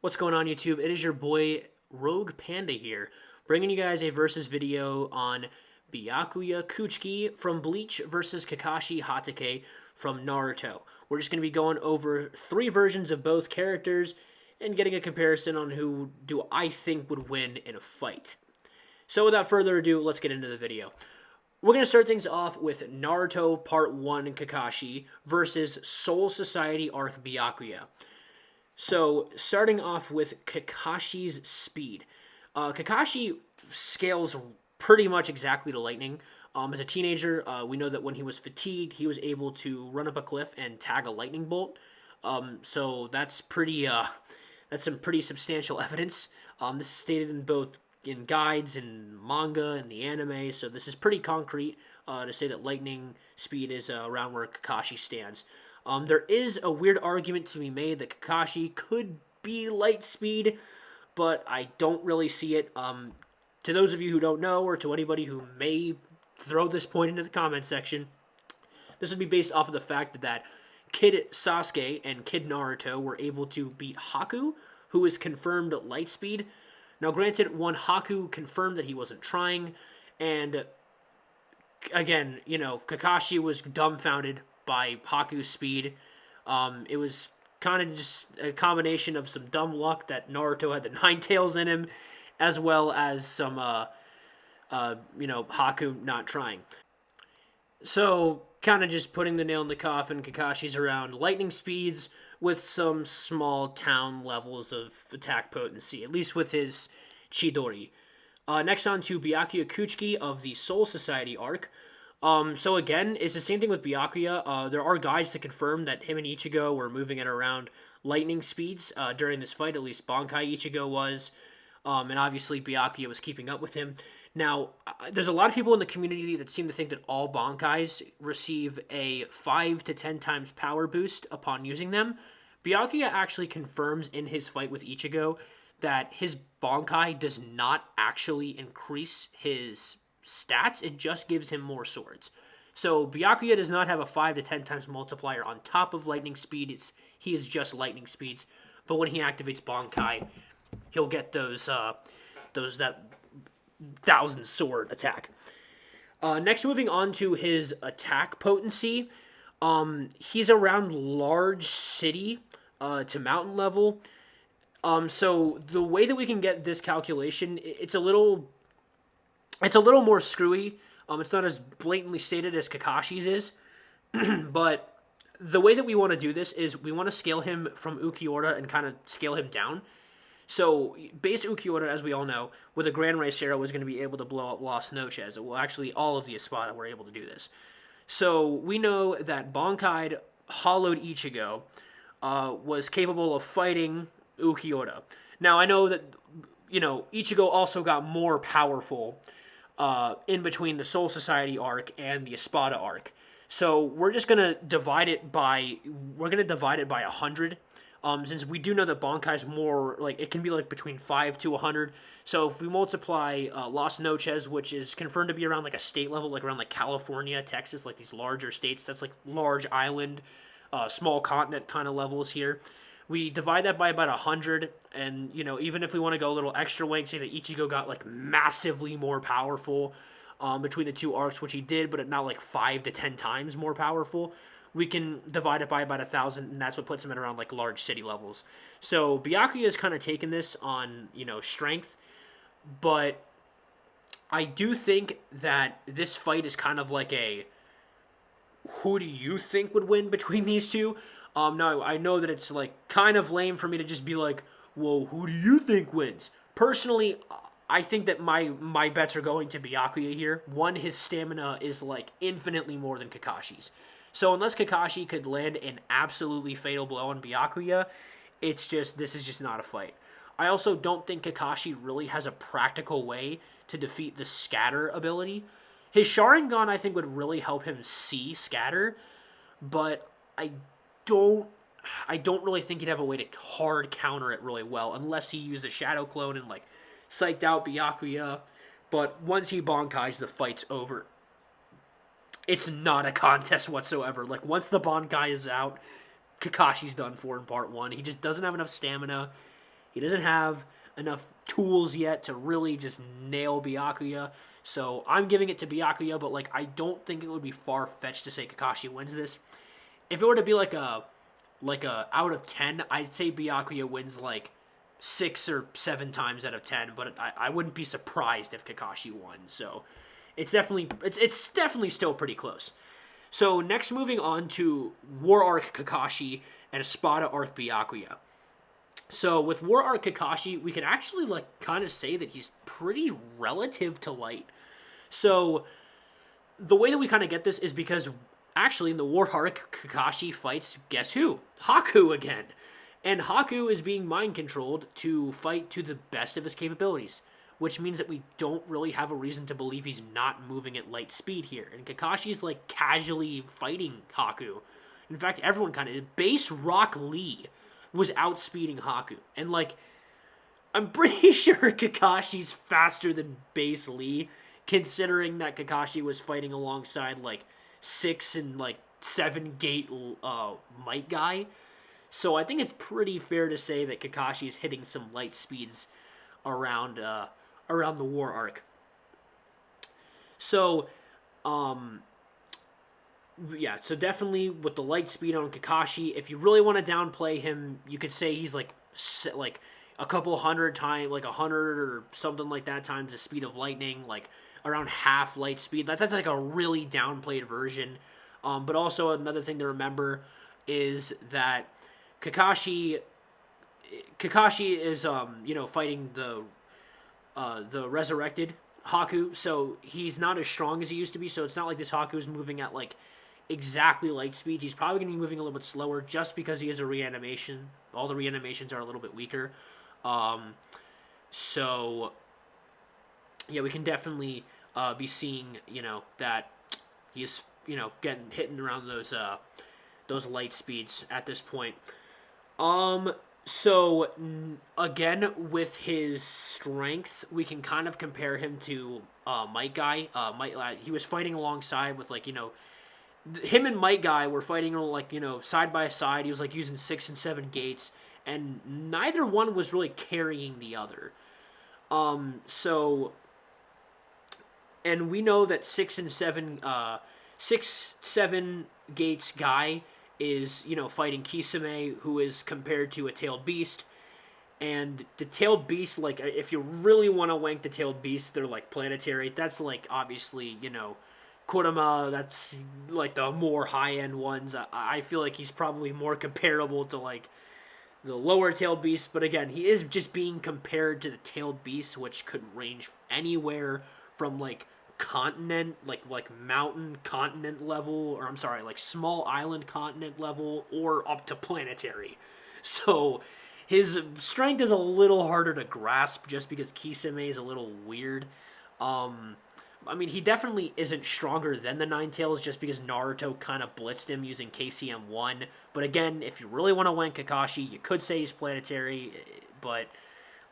What's going on, YouTube? It is your boy Rogue Panda here, bringing you guys a versus video on Byakuya Kuchiki from Bleach versus Kakashi Hatake from Naruto. We're just going to be going over three versions of both characters and getting a comparison on who do I think would win in a fight. So without further ado, let's get into the video. We're going to start things off with Naruto Part 1 Kakashi versus Soul Society Arc Byakuya. So, starting off with Kakashi's speed. Kakashi scales pretty much exactly to lightning. As a teenager, we know that when he was fatigued, he was able to run up a cliff and tag a lightning bolt. So that's that's some pretty substantial evidence. This is stated in both in guides and manga and the anime, so this is pretty concrete to say that lightning speed is around where Kakashi stands. There is a weird argument to be made that Kakashi could be light speed, but I don't really see it. To those of you who don't know, or to anybody who may throw this point into the comment section, this would be based off of the fact that Kid Sasuke and Kid Naruto were able to beat Haku, who is confirmed light speed. Now, granted, one Haku confirmed that he wasn't trying, and again, Kakashi was dumbfounded by Haku's speed. It was kind of just a combination of some dumb luck that Naruto had the Nine Tails in him, as well as some, Haku not trying. So, kind of just putting the nail in the coffin, Kakashi's around lightning speeds with some small town levels of attack potency, at least with his Chidori. Next on to Byakuya Kuchiki of the Soul Society arc. So again, it's the same thing with Byakuya. There are guides to confirm that him and Ichigo were moving at around lightning speeds during this fight. At least Bankai Ichigo was, and obviously Byakuya was keeping up with him. Now, there's a lot of people in the community that seem to think that all Bankais receive a 5 to 10 times power boost upon using them. Byakuya actually confirms in his fight with Ichigo that his Bankai does not actually increase his stats, it just gives him more swords. So Byakuya does not have a 5 to 10 times multiplier on top of lightning speed. He is just lightning speeds. But when he activates Bankai, he'll get that 1,000 sword attack. Next, moving on to his attack potency. He's around large city to mountain level. So the way that we can get this calculation, it's a little more screwy. It's not as blatantly stated as Kakashi's is, but the way that we want to do this is we want to scale him from Ukiura and kind of scale him down. So base Ukiura, as we all know, with a Grand Ray Arrow is going to be able to blow up Las Noches. Well, actually, all of the Espada were able to do this. So we know that Bankai hollowed Ichigo was capable of fighting Ukiura. Now, I know that, Ichigo also got more powerful in between the Soul Society arc and the Espada arc. So we're just gonna divide it by 100. Since we do know that Bankai's more it can be between 5 to 100. So if we multiply Las Noches, which is confirmed to be around a state level, around California, Texas, these larger states, that's large island, small continent kind of levels here. We divide that by about 100, and, even if we want to go a little extra way and say that Ichigo got, massively more powerful between the two arcs, which he did, but not, 5 to 10 times more powerful, we can divide it by about 1,000, and that's what puts him at around, large city levels. So, Byakuya has kind of taken this on, strength, but I do think that this fight is kind of who do you think would win between these two? Now, I know that it's, kind of lame for me to just be whoa, who do you think wins? Personally, I think that my bets are going to Byakuya here. One, his stamina is, infinitely more than Kakashi's. So unless Kakashi could land an absolutely fatal blow on Byakuya, this is just not a fight. I also don't think Kakashi really has a practical way to defeat the scatter ability. His Sharingan, I think, would really help him see scatter, but I don't really think he'd have a way to hard counter it really well unless he used the Shadow Clone and psyched out Byakuya. But once he Bankais, the fight's over. It's not a contest whatsoever. Once the Bankai is out, Kakashi's done for in part 1. He just doesn't have enough stamina. He doesn't have enough tools yet to really just nail Byakuya. So I'm giving it to Byakuya, but like I don't think it would be far fetched to say Kakashi wins this. If it were to be like a out of 10, I'd say Byakuya wins like 6 or 7 times out of 10, but I wouldn't be surprised if Kakashi won. So it's definitely still pretty close. So next, moving on to War Arc Kakashi and Espada Arc Byakuya. So with War Arc Kakashi, we can actually like kind of say that he's pretty relative to Light. So the way that we kind of get this is because actually in the War Arc, Kakashi fights, guess who? Haku again. And Haku is being mind controlled to fight to the best of his capabilities, which means that we don't really have a reason to believe he's not moving at light speed here. And Kakashi's like casually fighting Haku. In fact, everyone kind of... Base Rock Lee was outspeeding Haku. And like, I'm pretty sure Kakashi's faster than Base Lee, considering that Kakashi was fighting alongside like 6 and like 7 gate Might Guy. So I think it's pretty fair to say that Kakashi is hitting some light speeds around the War Arc. So, yeah, so definitely with the light speed on Kakashi, if you really want to downplay him, you could say he's like a couple hundred times, like 100 or something like that times the speed of lightning, like around half light speed. That's like a really downplayed version. But also another thing to remember is that Kakashi is fighting the resurrected Haku, so he's not as strong as he used to be. So it's not like this Haku is moving at like exactly light speed. He's probably going to be moving a little bit slower just because he has a reanimation. All the reanimations are a little bit weaker. So yeah, we can definitely be seeing that he's getting hitting around those light speeds at this point. So again, with his strength, we can kind of compare him to Might Guy. He was fighting alongside with him and Might Guy were fighting side by side. He was like using 6 and 7 gates, and neither one was really carrying the other. So, and we know that 6 and 7 gates guy is, fighting Kisame, who is compared to a tailed beast. And the tailed beast, like, if you really want to wank the tailed beast, they're, like, planetary. That's, like, obviously, Kurama, that's, like, the more high-end ones. I feel like he's probably more comparable to, like, the lower tailed beast. But, again, he is just being compared to the tailed beast, which could range anywhere from, like, continent, like mountain continent level, or I'm sorry, like small island continent level, or up to planetary. So his strength is a little harder to grasp just because Kisame is a little weird. I mean, he definitely isn't stronger than the Nine Tails just because Naruto kind of blitzed him using KCM1. But again, if you really want to wank Kakashi, you could say he's planetary, but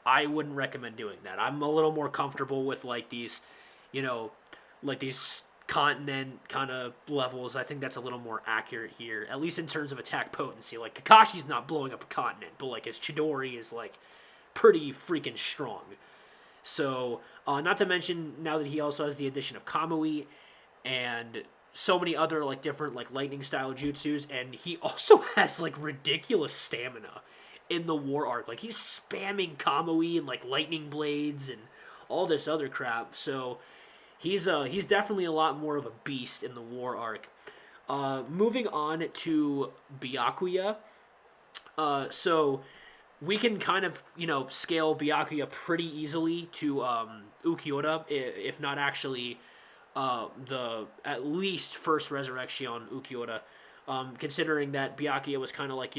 I wouldn't recommend doing that. I'm a little more comfortable with like these these continent kind of levels. I think that's a little more accurate here, at least in terms of attack potency. Like, Kakashi's not blowing up a continent, but, like, his Chidori is, like, pretty freaking strong. So, not to mention, now that he also has the addition of Kamui and so many other, like, different, like, lightning-style jutsus, and he also has, like, ridiculous stamina in the War Arc. Like, he's spamming Kamui and, like, lightning blades and all this other crap, so he's definitely a lot more of a beast in the War Arc. Moving on to Byakuya. So we can kind of, scale Byakuya pretty easily to Ukiura, if not actually the at least first Resurrection Ukiura. Considering that Byakuya was kind of like,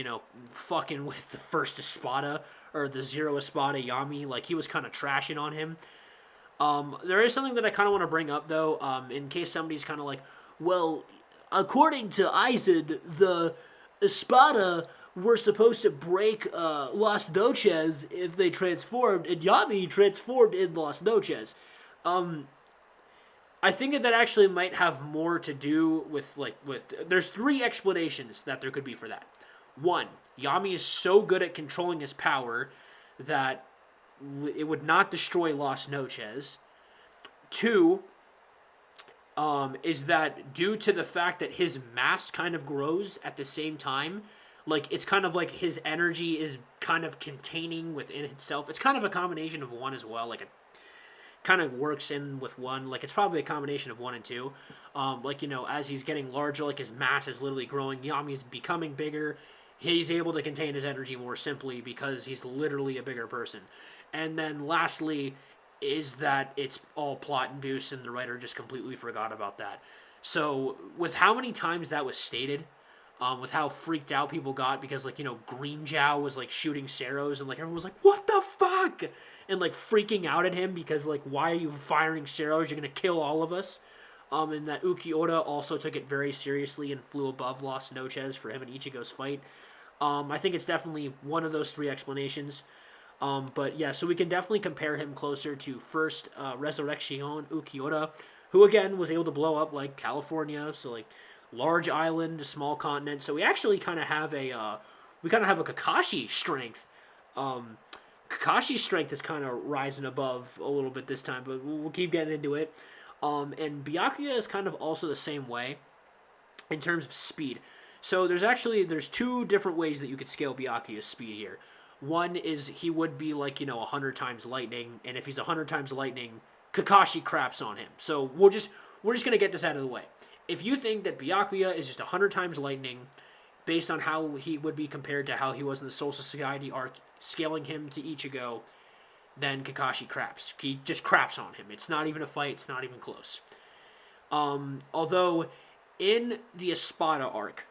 fucking with the first Espada, or the Zero Espada Yami. Like, he was kind of trashing on him. There is something that I kind of want to bring up, though, in case somebody's kind of like, well, according to Aizen, the Espada were supposed to break Las Noches if they transformed, and Yami transformed in Las Noches. I think that actually might have more to do with, there's 3 explanations that there could be for that. 1, Yami is so good at controlling his power that it would not destroy Las Noches. Two, is that due to the fact that his mass kind of grows at the same time, like it's kind of like his energy is kind of containing within itself. It's kind of a combination of one as well. Like it kind of works in with one. Like it's probably a combination of one and two. Like as he's getting larger, like his mass is literally growing. Yami's becoming bigger. He's able to contain his energy more simply because he's literally a bigger person. And then lastly, is that it's all plot induced and the writer just completely forgot about that. So with how many times that was stated, with how freaked out people got because Green Jow was like shooting Ceros and like everyone was like, what the fuck? And like freaking out at him because like, why are you firing Ceros? You're gonna kill all of us. And that Ukiota also took it very seriously and flew above Las Noches for him and Ichigo's fight. I think it's definitely one of those three explanations. But yeah, so we can definitely compare him closer to first Resurrection Ukiota, who again was able to blow up like California, so like large island, small continent. So we actually kind of have a Kakashi strength. Kakashi's strength is kind of rising above a little bit this time, but we'll keep getting into it. And Byakuya is kind of also the same way in terms of speed. So there's two different ways that you could scale Byakuya's speed here. One is he would be like 100 times lightning, and if he's 100 times lightning, Kakashi craps on him. So we're just gonna get this out of the way. If you think that Byakuya is just 100 times lightning, based on how he would be compared to how he was in the Soul Society arc, scaling him to Ichigo, then Kakashi craps. He just craps on him. It's not even a fight. It's not even close. Although in the Espada arc,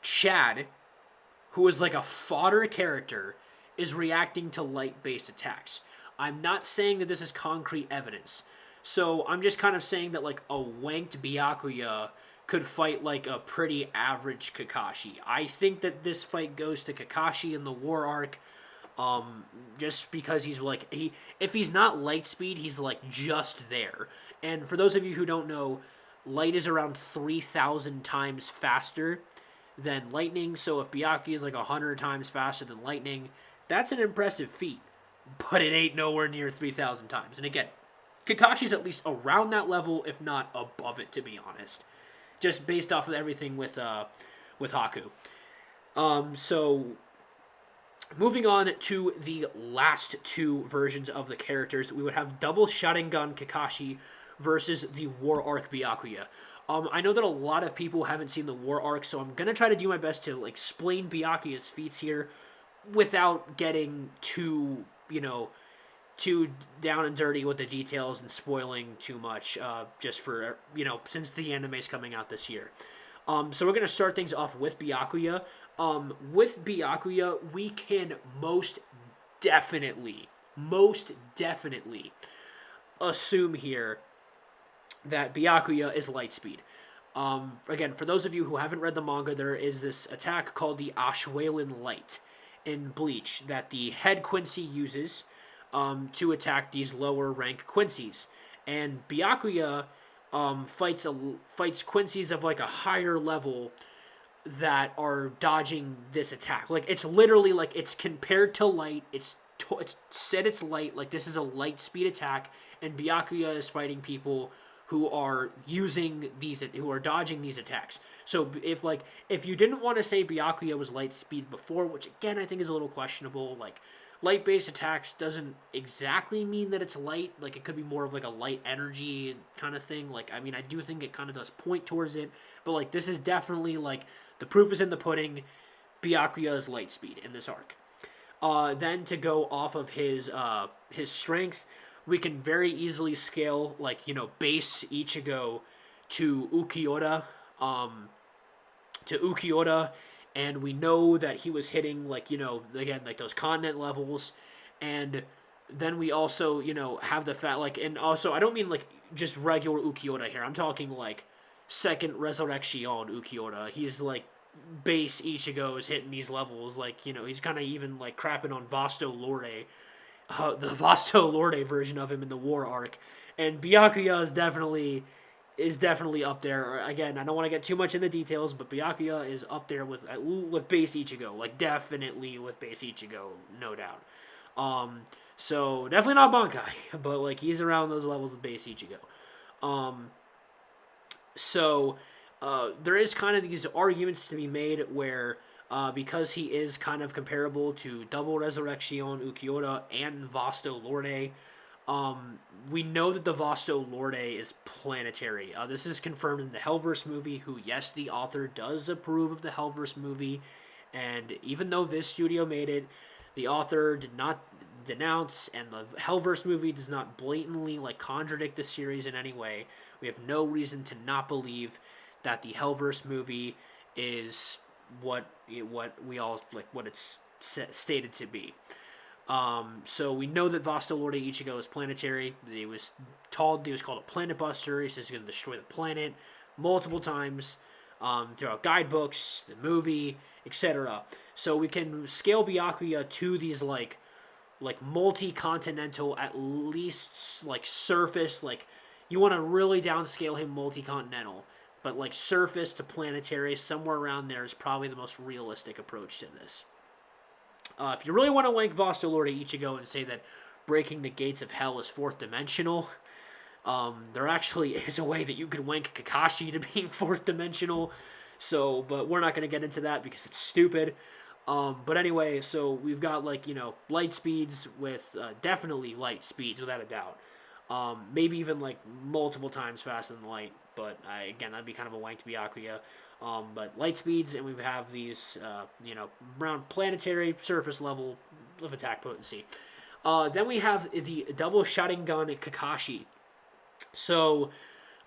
Chad, who is like a fodder character, is reacting to light-based attacks. I'm not saying that this is concrete evidence. So I'm just kind of saying that like a wanked Byakuya could fight like a pretty average Kakashi. I think that this fight goes to Kakashi in the war arc, just because he's like, if he's not light speed, he's like just there. And for those of you who don't know, light is around 3,000 times faster than lightning. So if Byakuya is like 100 times faster than lightning, that's an impressive feat. But it ain't nowhere near 3,000 times. And again, Kakashi's at least around that level, if not above it, to be honest. Just based off of everything with Haku. So moving on to the last two versions of the characters, we would have double Sharingan Kakashi versus the War Arc Byakuya. I know that a lot of people haven't seen the War Arc, so I'm gonna try to do my best to explain Byakuya's feats here without getting too down and dirty with the details and spoiling too much, just for, since the anime's coming out this year. So we're going to start things off with Byakuya. With Byakuya, we can most definitely assume here that Byakuya is light speed. Again, for those of you who haven't read the manga, there is this attack called the Ashwelin Light in Bleach that the head Quincy uses to attack these lower rank Quincy's. And Byakuya fights Quincy's of like a higher level that are dodging this attack. Like it's literally like it's compared to light. It's said it's light. Like this is a light speed attack, and Byakuya is fighting people who are dodging these attacks. So if you didn't want to say Byakuya was light speed before, which again I think is a little questionable, like light-based attacks doesn't exactly mean that it's light. Like, it could be more of, like, a light energy kind of thing. Like, I mean, I do think it kind of does point towards it. But, like, this is definitely, like, the proof is in the pudding. Byakuya's light speed in this arc. Then to go off of his strength, we can very easily scale, like, base Ichigo to Ukiota. And we know that he was hitting, like, again, like those continent levels. And then we also, have the fact, like, and also, I don't mean, like, just regular Ukiota here. I'm talking, like, second Resurrection Ukiota. He's, like, base Ichigo is hitting these levels. Like, he's kind of even, like, crapping on Vasto Lorde. The Vasto Lorde version of him in the War arc. And Byakuya is definitely is definitely up there. Again, I don't want to get too much in the details, but Byakuya is up there with base Ichigo, like definitely with base Ichigo, no doubt. So definitely not Bankai, but like he's around those levels with base Ichigo. Um, so there is kind of these arguments to be made where because he is kind of comparable to Double Resurrection, Ukiura, and Vasto Lorde, we know that the Vasto Lorde is planetary. This is confirmed in the Hellverse movie, who, yes, the author does approve of the Hellverse movie, and even though this studio made it, the author did not denounce, and the Hellverse movie does not blatantly like contradict the series in any way. We have no reason to not believe that the Hellverse movie is what we all like, what it's stated to be. So we know that Vasto Lorde Ichigo is planetary. He was called a planet buster. He says he's going to destroy the planet multiple times throughout guidebooks, the movie, etc. So we can scale Byakuya to these like multi-continental, at least like surface, like you want to really downscale him multi-continental, but like surface to planetary, somewhere around there is probably the most realistic approach to this. If you really want to wank Vasto Lorde Ichigo and say that breaking the gates of hell is fourth dimensional, there actually is a way that you could wank Kakashi to being fourth dimensional. So, but we're not going to get into that because it's stupid. But anyway, so we've got like, light speeds with definitely light speeds without a doubt. Maybe even like multiple times faster than light. But again, that'd be kind of a wank to Byakuya. But light speeds, and we have these, around planetary surface level of attack potency. Then we have the double Sharingan Kakashi. So,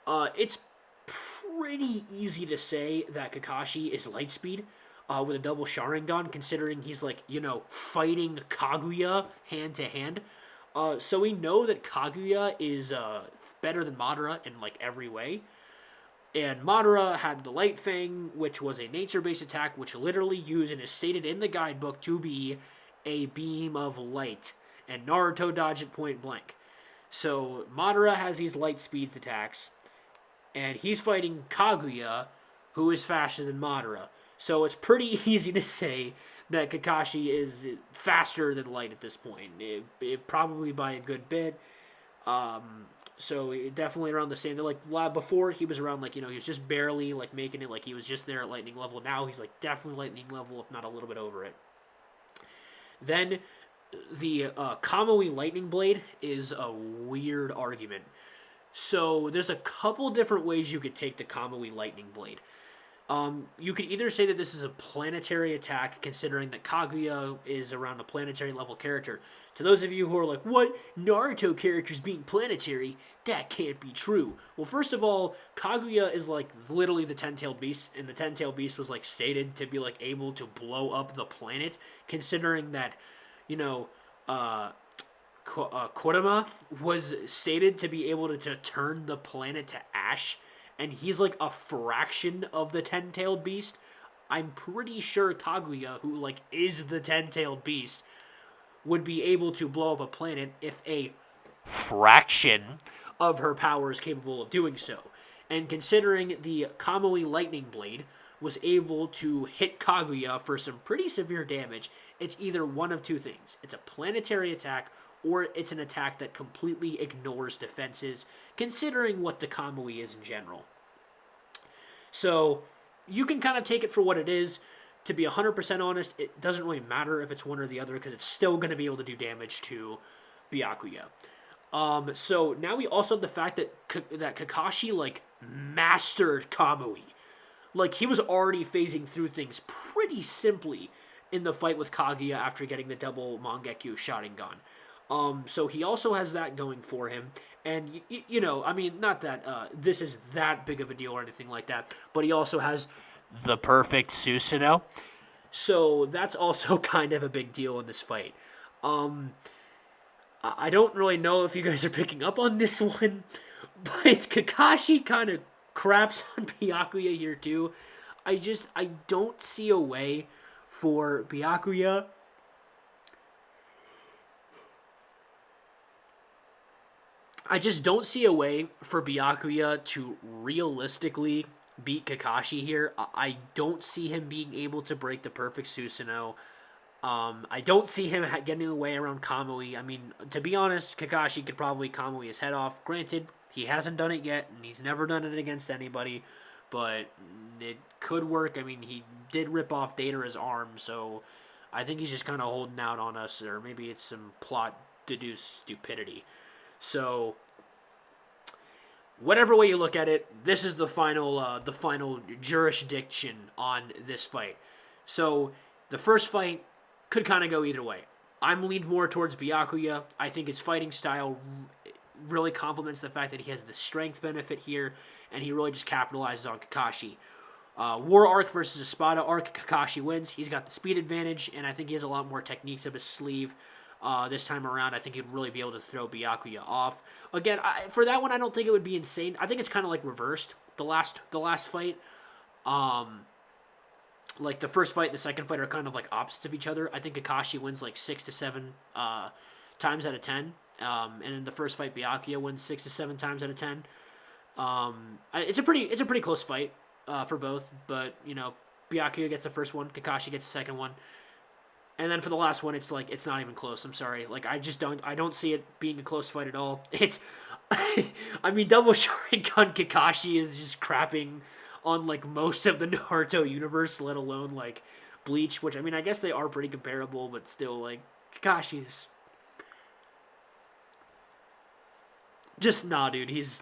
it's pretty easy to say that Kakashi is light speed with a double Sharingan, considering he's like, fighting Kaguya hand to hand. So we know that Kaguya is better than Madara in like every way. And Madara had the Light Fang, which was a nature-based attack, which literally used and is stated in the guidebook to be a beam of light. And Naruto dodged it point blank. So Madara has these light speeds attacks, and he's fighting Kaguya, who is faster than Madara. So it's pretty easy to say that Kakashi is faster than light at this point. It probably by a good bit. So definitely around the same. Like before, he was around like he was just barely like making it, like he was just there at lightning level. Now he's like definitely lightning level, if not a little bit over it. Then the Kamui Lightning Blade is a weird argument. So there's a couple different ways you could take the Kamui Lightning Blade. You could either say that this is a planetary attack, considering that Kaguya is around a planetary level character. To those of you who are like, what? Naruto characters being planetary? That can't be true. Well, first of all, Kaguya is like literally the 10-tailed beast, and the 10-tailed beast was like stated to be like able to blow up the planet, considering that, Kodama was stated to be able to turn the planet to ash, and he's like a fraction of the 10-tailed beast. I'm pretty sure Kaguya, who like is the 10-tailed beast, would be able to blow up a planet if a fraction of her power is capable of doing so. And considering the Kamui Lightning Blade was able to hit Kaguya for some pretty severe damage, it's either one of two things. It's a planetary attack, or it's an attack that completely ignores defenses, considering what the Kamui is in general. So, you can kind of take it for what it is. To be 100% honest, it doesn't really matter if it's one or the other, because it's still going to be able to do damage to Byakuya. So, now we also have the fact that Kakashi, like, mastered Kamui. Like, he was already phasing through things pretty simply in the fight with Kaguya after getting the double Mangekyo Sharingan. So he also has that going for him. And, not that this is that big of a deal or anything like that, but he also has the perfect Susanoo. So that's also kind of a big deal in this fight. I don't really know if you guys are picking up on this one, but Kakashi kind of craps on Byakuya here too. I don't see a way for Byakuya I just don't see a way for Byakuya to realistically beat Kakashi here. I don't see him being able to break the perfect Susanoo. I don't see him getting away around Kamui. I mean, to be honest, Kakashi could probably Kamui his head off. Granted, he hasn't done it yet, and he's never done it against anybody, but it could work. I mean, he did rip off Datara's arm, so I think he's just kind of holding out on us, or maybe it's some plot-deduced stupidity. So, whatever way you look at it, this is the final jurisdiction on this fight. So, the first fight could kind of go either way. I'm leaning more towards Byakuya. I think his fighting style really complements the fact that he has the strength benefit here, and he really just capitalizes on Kakashi. War Arc versus Espada Arc, Kakashi wins. He's got the speed advantage, and I think he has a lot more techniques up his sleeve. This time around, I think he'd really be able to throw Byakuya off. Again, for that one, I don't think it would be insane. I think it's kind of like reversed. The last fight, like the first fight and the second fight are kind of like opposites of each other. I think Kakashi wins like 6 to 7 times out of 10, and in the first fight, Byakuya wins 6 to 7 times out of 10. It's a pretty close fight for both, but you know, Byakuya gets the first one, Kakashi gets the second one. And then for the last one, it's like it's not even close. I'm sorry. Like I don't see it being a close fight at all. It's I mean, double Sharingan Kakashi is just crapping on like most of the Naruto universe, let alone like Bleach, which I mean, I guess they are pretty comparable, but still like Kakashi's just nah, dude. He's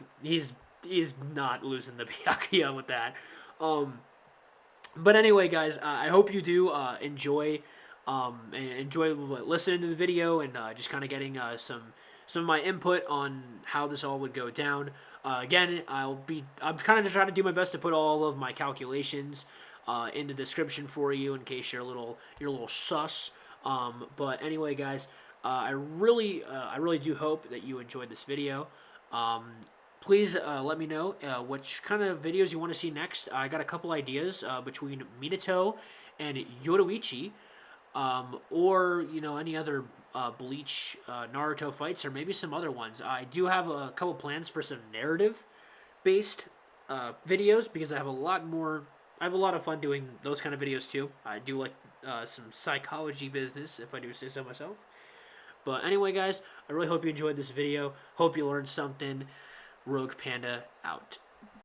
not losing the Byakuya with that. But anyway, guys, I hope you do enjoy listening to the video and just kind of getting some of my input on how this all would go down. Again, I'm kind of trying to do my best to put all of my calculations in the description for you in case you're a little sus. But anyway, guys, I really do hope that you enjoyed this video. Please let me know which kind of videos you want to see next. I got a couple ideas between Minato and Yoruichi. Or you know, any other Bleach Naruto fights, or maybe some other ones. I do have a couple plans for some narrative based videos because I have a lot of fun doing those kind of videos too. I do like some psychology business, if I do say so myself. But anyway, guys, I really hope you enjoyed this video. Hope you learned something. Rogue Panda out.